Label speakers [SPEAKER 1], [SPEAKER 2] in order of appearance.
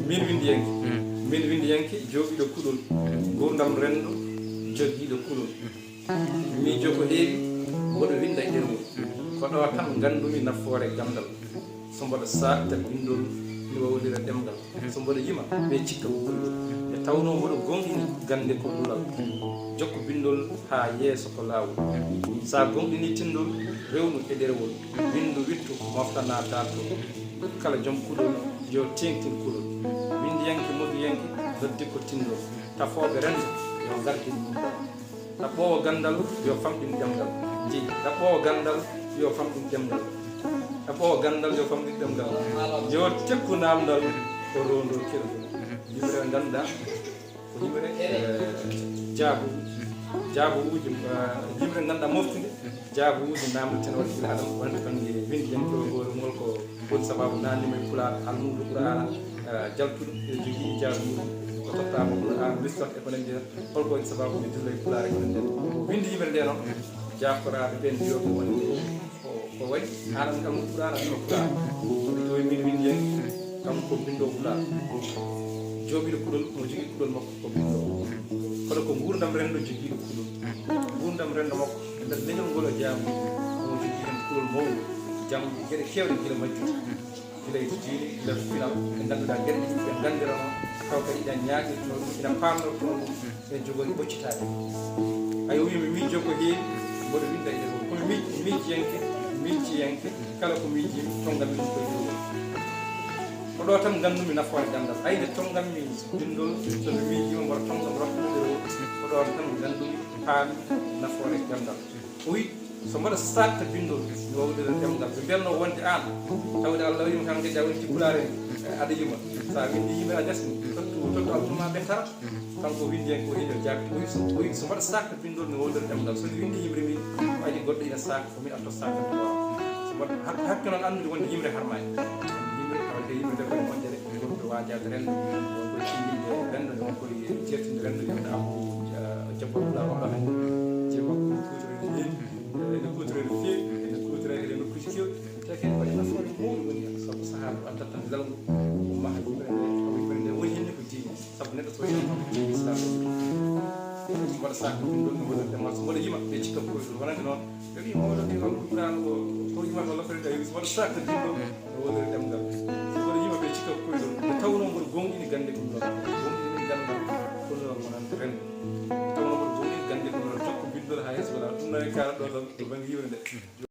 [SPEAKER 1] min windi yanke jooɓiɗo kuɗol gurdam renndo jogiiɗo kuɗol miijo ko heewi mboɗo winda e ɗerwol ko ɗo tan ngandumi nafoore gandal so mboɗo satta bindol mi wawlira ɗemgal so mboɗo yima ɓe cikka ko ɓurgol e tawno mboɗo gonɗini gande ko ɗulal jokko bindol haa yeeso ko laawol sa gonɗini tindol rewnu e ɗerewol windu wittu moftana darto kala joom kuɗol yo tengtin kuɗol windiyanke mogiyanke noddi ko tindol tafooɓe rendo yo gardin ɗum ɗaɓɓowo gandal yo famɗin ɗemgal jeyi ɗaɓɓowo gandal yo famɗin ɗemgal ɗaɓɓowo gandal yo famɗin ɗemgal yo tekku namdal ko rondol kelgol yimre ganduɗa ko yimre jaabuuji yimre ganduɗa moftude jaabuuji namdeten waɗa gila haɗam wonde kange windi yanke goro ngol ko woni sababu nannima e pulaar almudo qur'ana jaltuɗo e jogii jaabuuji ko tottama qur'an bistot e ko nandi hen holko woni sababu mi dilla e pulaar e ko nandi hen windi yimre nde noon jaftoraɓe ɓen mbiyoɓe wonde ko waɗi hanan almudo qur'ana ɗino pulaar to min windi yanke kanko ko bindo pulaar jooɓiɗo kuɗol mo jogii kuɗol makko ko bindo kono ko gurdam rendo jogiiɗo kuɗol gurdam rendo makko e nder leñol ngol o jaamu omo jogii hen kuɗol mawɗo jam geɗe kewɗe gila majjude gila e diine gila to final ɓe ngannduɗa geɗe ɗe ɓe nganndirano taw kadi ina ñaaƴirto ɗum ina paamnor toon ɗum ene jogori ɓoccitaade hay o wimi miijo ko heewi mboɗo winda e ɗerwol kono miijiyanke kala ko miijimi tongammi ɗum koye ɗerwol ko ɗo tan ngandumi nafoore gandal ayde tongammi bindol somi miijima mboɗo tongam rokkude ɗerwol ko ɗo tan ngandumi paami nafoore gandal o wi so mbaɗa satta bindol mi wawlira ɗemgal ɓe mbiyatno wonde an tawde Allah wima tan gedda woni cippulare aɗa yima sa windi yimɓe a desni tottu altuma ɓe tara kanko windi hen ko heeɗo jaabi o wi so mbaɗa satta bindol mi wawlira ɗemgal somi windi yimre min ko aji goɗɗo ina saka ko min atto sakka mi wawa so mbaɗa hakke noon andude wonde yimre harmani yimre tawde yimre nde koye moƴƴere wonkoye wajade rendo wonkoye cindinde rendo ne wonkoye jertinde rendo yimɓe amko jabbol pulaar oɗo hen jeemakko kutorede heewi ene kutorede feewi ene kutorede e nokkuji kewɗi te kadi waɗi nafoore mawɗi woni hen sabu saaha ɗo addat tan lelgo umma ha yimɓe nde taw yimɓe nde woni henne ko diine sabu neɗɗo so waɗi islam mbaɗa sakko bindol no waɗa demal so mbaɗa yima ɓe cikka koyɗol wonande noon ɓe wi mawɗo ɗi alqur'an ko yimata walla koyɗa so mbaɗa sakko bindol no waɗa ɗemgal so mbaɗa yima ɓe cikka koyɗol ɓe tawno mboɗo gonɗini gande ɗum ɗon gonɗini min gandal kollol wonande rendo tawno mboɗo gonɗini gande ɗum ɗon jokko bindol ha yeeso waɗa ɗum nawi kala ɗo tan to banggue yimre nde